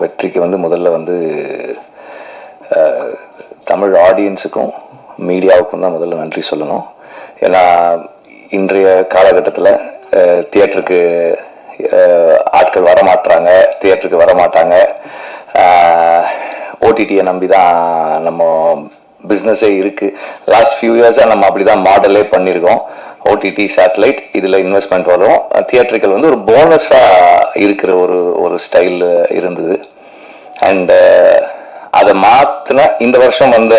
வெற்றிக்கு வந்து முதல்ல வந்து தமிழ் ஆடியன்ஸுக்கும் மீடியாவுக்கும் தான் முதல்ல நன்றி சொல்லணும். ஏன்னா இன்றைய காலகட்டத்தில் தியேட்டருக்கு ஆட்கள் வரமாட்டுறாங்க, தியேட்டருக்கு வரமாட்டாங்க. ஓடிடியை நம்பி தான் நம்ம பிஸ்னஸே இருக்குது. லாஸ்ட் ஃபியூ இயர்ஸாக நம்ம அப்படி தான் மாடலே பண்ணியிருக்கோம். ஓடிடி சேட்டலைட் இதில் இன்வெஸ்ட்மெண்ட் வரும், தியேட்டர்கள் வந்து ஒரு போனஸாக இருக்கிற ஒரு ஸ்டைல் இருந்தது. அண்டு அதை மாற்றின இந்த வருஷம் வந்த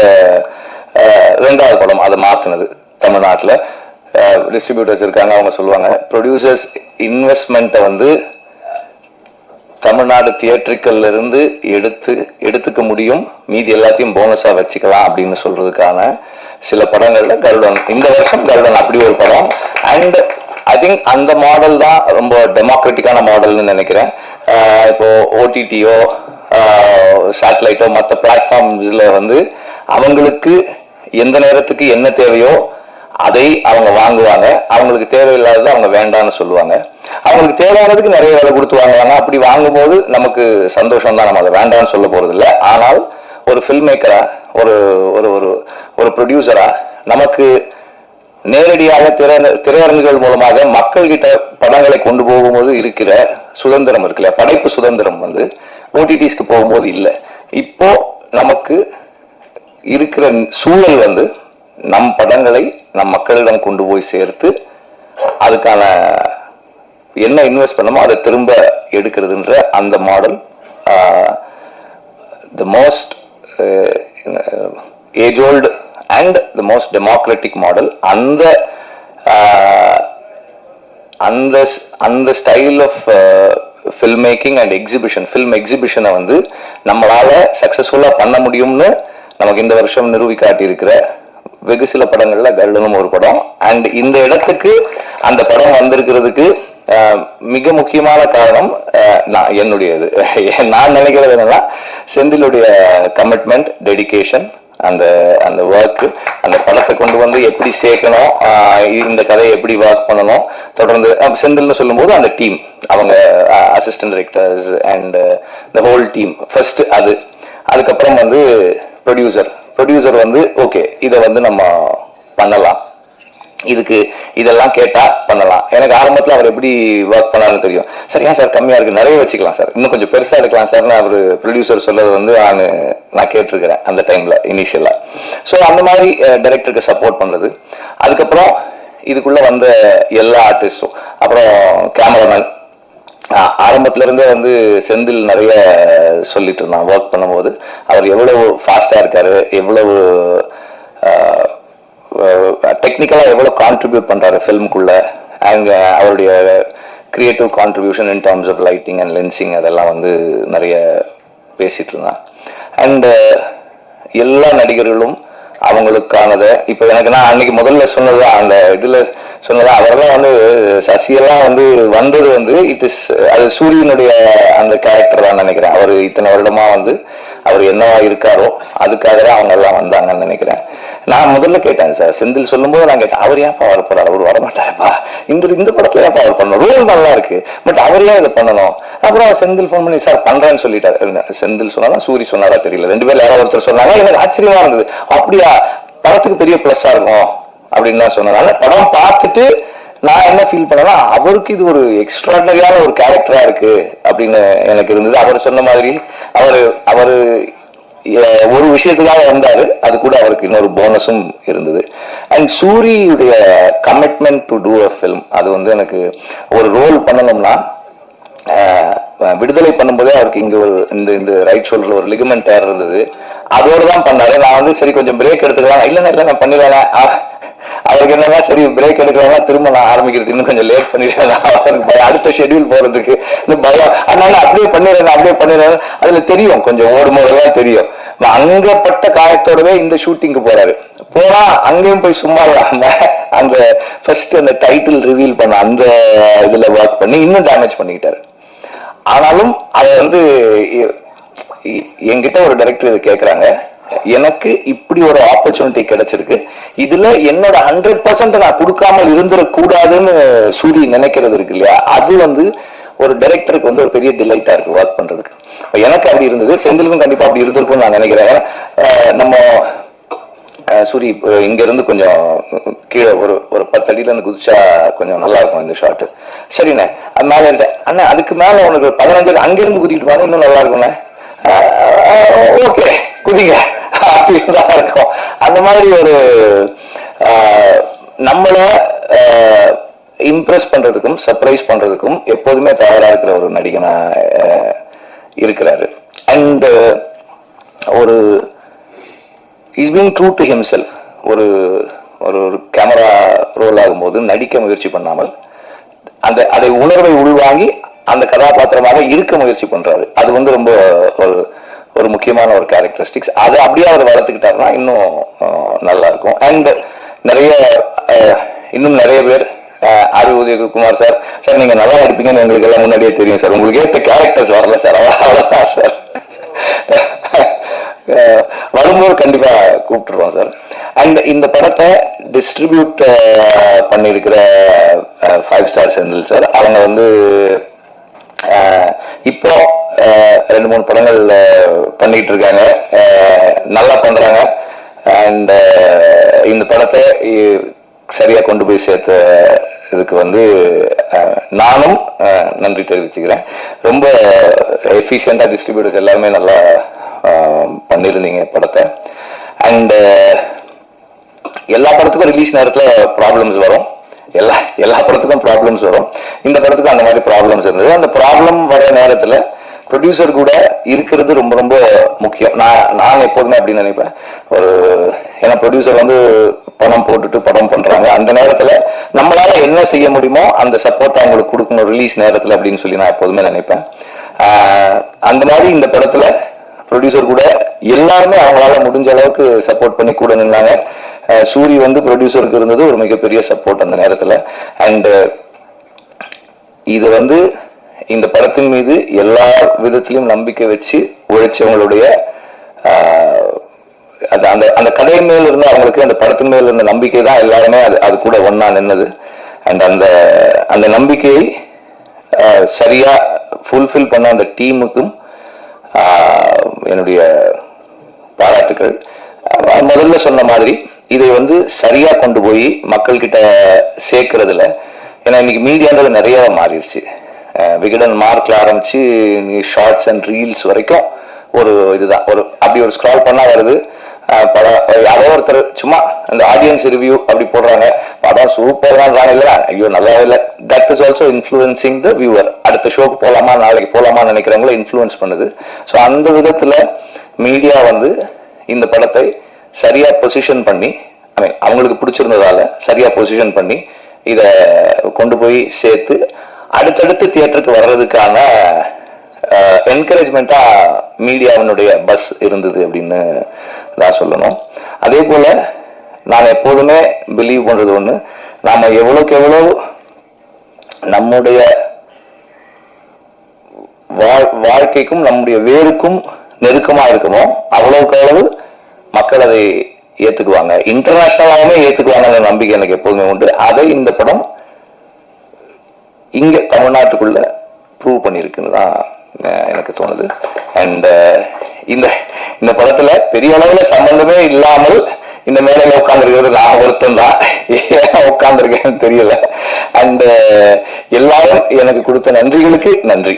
2வது படம் அதை மாற்றினது தமிழ்நாட்டில். டிஸ்ட்ரிபியூட்டர்ஸ் இருக்காங்க, அவங்க சொல்லுவாங்க ப்ரொடியூசர்ஸ் இன்வெஸ்ட்மெண்ட்டை வந்து தமிழ்நாடு தியேட்டருக்கல்ல இருந்து எடுத்துக்க முடியும், மீதி எல்லாத்தையும் போனஸாக வச்சுக்கலாம் அப்படின்னு சொல்றதுக்கான சில படங்கள்ல கருடன், இந்த வருஷம் கருடன் அப்படி ஒரு படம். அண்ட் ஐ திங்க் அந்த மாடல் தான் ரொம்ப டெமோக்ராட்டிக்கான மாடல்னு நினைக்கிறேன். இப்போ ஓடிடியோ சேட்டலைட்டோ மற்ற பிளாட்ஃபார்ம்ஸ்ல வந்து அவங்களுக்கு எந்த நேரத்துக்கு என்ன தேவையோ அதை அவங்க வாங்குவாங்க, அவங்களுக்கு தேவையில்லாதது அவங்க வேண்டாம்னு சொல்லுவாங்க. அவங்களுக்கு தேவையானதுக்கு நிறைய வேலை கொடுத்து வாங்குவாங்க. அப்படி வாங்கும்போது நமக்கு சந்தோஷம் தான், நம்ம அதை வேண்டாம்னு சொல்ல போறது இல்லை. ஆனால் ஒரு ஃபில்ம் மேக்கரா, ஒரு ஒரு ஒரு ப்ரொடியூசரா நமக்கு நேரடியாக திரையரங்குகள் மூலமாக மக்கள் கிட்ட படங்களை கொண்டு போகும்போது இருக்கிற சுதந்திரம் இருக்குல்ல, படைப்பு சுதந்திரம் வந்து ஓடிடிஸ்க்கு போகும்போது இல்லை. இப்போ நமக்கு இருக்கிற சூழல் வந்து நம் படங்களை நம் மக்களிடம் கொண்டு போய் சேர்த்து அதுக்கான என்ன இன்வெஸ்ட் பண்ணமோ அதை திரும்ப எடுக்கிறதுன்ற அந்த model the most age old and the most democratic model. அந்த style of film making and exhibition, film எக்ஸிபிஷனை வந்து நம்மளால சக்சஸ்ஃபுல்லாக பண்ண முடியும்னு நமக்கு இந்த வருஷம் நிரூபிக்காட்டி இருக்கிற வெகு சில படங்கள்ல கருடனும் ஒரு படம். அண்ட் இந்த இடத்துக்கு அந்த படம் வந்திருக்கிறதுக்கு மிக முக்கியமான காரணம் என்னுடையது. நான் நினைக்கிறது என்னன்னா, செந்திலுடைய கமிட்மெண்ட், டெடிகேஷன், அந்த ஒர்க், அந்த படத்தை கொண்டு வந்து எப்படி சேர்க்கணும், இந்த கதையை எப்படி ஒர்க் பண்ணணும், தொடர்ந்து செந்தில்னு சொல்லும்போது அந்த டீம், அவங்க assistant directors and the whole team first, அதுக்கப்புறம் வந்து ப்ரொடியூசர் வந்து ஓகே இதை வந்து நம்ம பண்ணலாம், இதுக்கு இதெல்லாம் கேட்டா பண்ணலாம். எனக்கு ஆரம்பத்தில் அவர் எப்படி ஒர்க் பண்ணாருன்னு தெரியும். சார் ஏன் சார் கம்மியா இருக்கு, நிறைய வச்சுக்கலாம் சார், இன்னும் கொஞ்சம் பெருசா எடுக்கலாம் சார்னு அவர் ப்ரொடியூசர் சொல்லது வந்து நான் கேட்டிருக்கிறேன் அந்த டைம்ல இனிஷியலா. ஸோ அந்த மாதிரி டைரக்டருக்கு சப்போர்ட் பண்றது. அதுக்கப்புறம் இதுக்குள்ள வந்த எல்லா ஆர்டிஸ்டும், அப்புறம் கேமராமேன், ஆரம்பத்துல இருந்தே வந்து செந்தில் நிறைய சொல்லிட்டு இருந்தான் ஒர்க் பண்ணும்போது. அவர் எவ்வளவு ஃபாஸ்டா இருக்காரு, எவ்வளவு டெக்னிக்கலா எவ்வளவு கான்ட்ரிபியூட் பண்றாரு ஃபில்முக்குள்ள, அண்ட் அவருடைய creative contribution in terms of lighting and lensing, அதெல்லாம் வந்து நிறைய பேசிட்டு இருந்தான். அண்ட் எல்லா நடிகர்களும் அவங்களுக்கானதை, இப்போ எனக்கு நான் அன்னைக்கு முதல்ல சொன்னது அந்த இதுல சொன்னது, அவரெல்லாம் வந்து சசியெல்லாம் வந்து வந்தது வந்து அது சூரியனுடைய அந்த கேரக்டர் தான் நினைக்கிறேன். அவர் இத்தனை வருடமா வந்து அவர் என்னவா இருக்காரோ அதுக்காக தான் அவங்க எல்லாம் வந்தாங்கன்னு நினைக்கிறேன். நான் முதல்ல கேட்டேன் சார், செந்தில் சொல்லும்போது நான் கேட்டேன், அவர் ஏன்ப்பா வர போறாரு, அவர் வரமாட்டாருப்பா, இந்த படத்துல ஏன்ப்பா அவர் பண்ணணும், ரோல் நல்லா இருக்கு, பட் அவர் ஏன் இதை பண்ணணும். அப்புறம் செந்தில் ஃபோன் பண்ணி சார் பண்றேன்னு சொல்லிட்டாரு. செந்தில் சொன்னாரா சூரி சொன்னாரா தெரியல, 2 பேர்ல யாரோ ஒருத்தர் சொன்னாங்க. எனக்கு ஆச்சரியமா இருந்தது, அப்படியா படத்துக்கு பெரிய பிளஸ்ஸா இருக்கும் அப்படின்னு தான் சொன்னாங்க. படம் பார்த்துட்டு நான் என்ன ஃபீல் பண்ணேன்னா, அவருக்கு இது ஒரு எக்ஸ்ட்ராடனரியான ஒரு கேரக்டரா இருக்கு அப்படின்னு எனக்கு இருந்தது. அவர் சொன்ன மாதிரி அவரு ஒரு விஷயத்துக்காக வந்தாரு, அது கூட அவருக்கு இன்னொரு போனஸும் இருந்தது. அண்ட் சூரியுடைய commitment to do a film, அது வந்து எனக்கு ஒரு ரோல் பண்ணணும்னா, விடுதலை பண்ணும்போதே அவருக்கு இங்க ஒரு இந்த ரைட் ஷோல்டர்ல ஒரு லிகமெண்ட் டேர் இருந்தது, அதோடு தான் பண்ணாரு. நான் வந்து சரி கொஞ்சம் பிரேக் எடுத்துக்கலாம், இல்ல நான் பண்ணிடுவேன். அவருக்கு என்னன்னா சரி பிரேக் எடுக்கலாம், திரும்ப நான் ஆரம்பிக்கிறது இன்னும் கொஞ்சம் லேட் பண்ணிடுவேன், அவருக்கு அடுத்த ஷெட்யூல் போறதுக்கு பயம், அதனால அப்படியே பண்ணிடுறேன். அதுல தெரியும் கொஞ்சம் ஓடும்போதெல்லாம் தெரியும். அங்கப்பட்ட காயத்தோடவே இந்த ஷூட்டிங்கு போனா அங்கேயும் போய் சும்மா அந்த ஃபர்ஸ்ட் அந்த டைட்டில் ரிவீல் பண்ண அந்த இதுல ஒர்க் பண்ணி இன்னும் டேமேஜ் பண்ணிக்கிட்டாரு. ஆனாலும் அதை வந்து என்கிட்ட ஒரு டைரக்டர் இது கேட்கறாங்க, எனக்கு இப்படி ஒரு ஆப்பர்ச்சுனிட்டி கிடைச்சிருக்கு, இதுல என்னோட 100% நான் கொடுக்காமல் இருந்துடக்கூடாதுன்னு சூரி நினைக்கிறது இருக்கு இல்லையா, அது வந்து ஒரு டைரக்டருக்கு வந்து ஒரு பெரிய டிலைட்டா இருக்கு ஒர்க் பண்றதுக்கு. எனக்கு அப்படி இருந்தது, செந்திலுக்கும் கண்டிப்பா அப்படி இருந்திருக்கும்னு நான் நினைக்கிறேன். நம்ம சூரி இங்க இருந்து கொஞ்சம் கீழே ஒரு 10 அடியில இருந்து குதிச்சா கொஞ்சம் நல்லா இருக்கும் இந்த ஷாட். சரிண்ணே, அது மேல இருந்தேன் அண்ணா, அதுக்கு மேல உனக்கு 15 அடி அங்கிருந்து குதிக்கிட்டு பாருங்க, இன்னும் நல்லா இருக்கும்ண்ணே. ஓகே குதிங்க அப்படின்னு தான் இருக்கும். அந்த மாதிரி ஒரு நம்மள இம்ப்ரெஸ் பண்றதுக்கும் சர்ப்ரைஸ் பண்றதுக்கும் எப்போதுமே தயாரா இருக்கிற ஒரு நடிகனா இருக்கிறாரு. அண்ட் ஒரு is being true to himself. ஒரு ஒரு கேமரா ரோல் ஆகும்போது நடிக்க முயற்சி பண்ணாமல் அதை உணர்வை உள்வாங்கி அந்த கதாபாத்திரமாக இருக்க முயற்சி பண்றாரு. அது வந்து ரொம்ப ஒரு ஒரு முக்கியமான ஒரு கேரக்டரிஸ்டிக்ஸ். அதை அப்படியே அவர் வளர்த்துக்கிட்டாருன்னா இன்னும் நல்லா இருக்கும். அண்ட் இன்னும் நிறைய பேர் ஆர் உதயகுமார் சார், சார் நீங்க நல்லா நடிப்பீங்கன்னு எங்களுக்கு எல்லாம் முன்னாடியே தெரியும் சார், உங்களுக்கு ஏற்ற கேரக்டர்ஸ் வரல சார், அவ்வளவுதான் சார், வரும்போது கண்டிப்பா கூப்பிட்டுருவோம் சார். அண்ட் இந்த படத்தை டிஸ்ட்ரிபியூட் பண்ணியிருக்கிற 5 ஸ்டார் செந்தில் சார், அவங்க வந்து இப்போ 2-3 படங்கள் பண்ணிட்டு இருக்காங்க, நல்லா பண்றாங்க. அண்ட் இந்த படத்தை சரியா கொண்டு போய் சேர்த்த இதுக்கு வந்து நானும் நன்றி தெரிவிச்சுக்கிறேன். ரொம்ப எஃபிஷியண்டா டிஸ்ட்ரிபியூட்டர்ஸ் எல்லாருமே நல்லா பண்ணியிருந்தீங்க படத்தை. அண்ட் எல்லா படத்துக்கும் ரிலீஸ் நேரத்தில் ப்ராப்ளம்ஸ் வரும், எல்லா படத்துக்கும் ப்ராப்ளம்ஸ் வரும். இந்த படத்துக்கும் அந்த மாதிரி ப்ராப்ளம்ஸ் இருந்தது. அந்த ப்ராப்ளம் வர நேரத்தில் ப்ரொடியூசர் கூட இருக்கிறது ரொம்ப ரொம்ப முக்கியம். நான் எப்போதுமே அப்படின்னு நினைப்பேன். ஏன்னா ப்ரொடியூசர் வந்து பணம் போட்டுட்டு படம் பண்றாங்க, அந்த நேரத்தில் நம்மளால என்ன செய்ய முடியுமோ அந்த சப்போர்ட் அவங்களுக்கு கொடுக்கணும் ரிலீஸ் நேரத்தில் அப்படின்னு சொல்லி நான் எப்போதுமே நினைப்பேன். அந்த மாதிரி இந்த படத்துல ப்ரொடியூசர் கூட எல்லாருமே அவங்களால முடிஞ்ச அளவுக்கு சப்போர்ட் பண்ணி கூட நின்னாங்க. சூரி வந்து ப்ரொடியூசருக்கு இருந்தது ஒரு மிகப்பெரிய சப்போர்ட் அந்த நேரத்தில். அண்ட் இது வந்து இந்த படத்தின் மீது எல்லா விதத்திலும் நம்பிக்கை வச்சு உழைச்சவங்களுடைய அந்த கதை மேல் இருந்த அவங்களுக்கு அந்த படத்தின் மேல் இருந்த நம்பிக்கை தான் எல்லாருமே அது கூட ஒன்னா நின்னது. அண்ட் அந்த நம்பிக்கையை சரியா ஃபுல்ஃபில் பண்ண அந்த டீமுக்கும் என்னுடைய பாராட்டுக்கள். முதல்ல சொன்ன மாதிரி இதை வந்து சரியா கொண்டு போய் மக்கள் கிட்ட சேர்க்கறதுல, ஏன்னா இன்னைக்கு மீடியான்றது நிறைய மாறிடுச்சு. விகடன் மார்க்ல ஆரம்பிச்சு ஷார்ட்ஸ் அண்ட் ரீல்ஸ் வரைக்கும் ஒரு இதுதான், அப்படி ஒரு ஸ்க்ரால் பண்ணா வருது படம். யாரோ ஒருத்தர் சும்மா அந்த ஆடியன்ஸ் ரிவ்யூ அப்படி போடுறாங்க, படம் சூப்பர் தான் இல்லை, ஐயோ நல்லா இல்லை, that is also influencing the viewer. அடுத்த ஷோக்கு போலாமா நாளைக்கு போலாமா நினைக்கிறவங்கள இன்ஃப்ளூயன்ஸ் பண்ணுது. ஸோ அந்த விதத்துல மீடியா வந்து இந்த படத்தை சரியா பொசிஷன் பண்ணி, அவங்களுக்கு பிடிச்சிருந்ததால சரியா பொசிஷன் பண்ணி இதை கொண்டு போய் சேர்த்து அடுத்தடுத்து தியேட்டருக்கு வர்றதுக்கான என்கரேஜ்மெண்டா மீடியாவினுடைய பஸ் இருந்தது அப்படின்னு தான் சொல்லணும். அதே போல நான் எப்போதுமே பிலீவ் பண்றது ஒண்ணு, நாம எவ்வளவுக்கு எவ்வளவு நம்முடைய வாழ்க்கைக்கும் நம்முடைய வேருக்கும் நெருக்கமா இருக்குமோ அவ்வளவுக்கு அளவு மக்கள் அதை ஏத்துக்குவாங்க, இன்டர்நேஷனலாவே ஏத்துக்குவாங்க நம்பிக்கை எனக்கு எப்போதுமே உண்டு. அதை இந்த படம் இங்க தமிழ்நாட்டுக்குள்ள ப்ரூவ் பண்ணிருக்குன்னு தான் எனக்கு தோணுது. அண்ட் இந்த படத்துல பெரிய அளவுல சம்பந்தமே இல்லாமல் இந்த மேலையில உட்கார்ந்துருக்கிறது நான் வருத்தம் தான், ஏன் உட்கார்ந்துருக்கேன்னு தெரியல. அண்ட் எல்லாரும் எனக்கு கொடுத்த நன்றிகளுக்கு நன்றி.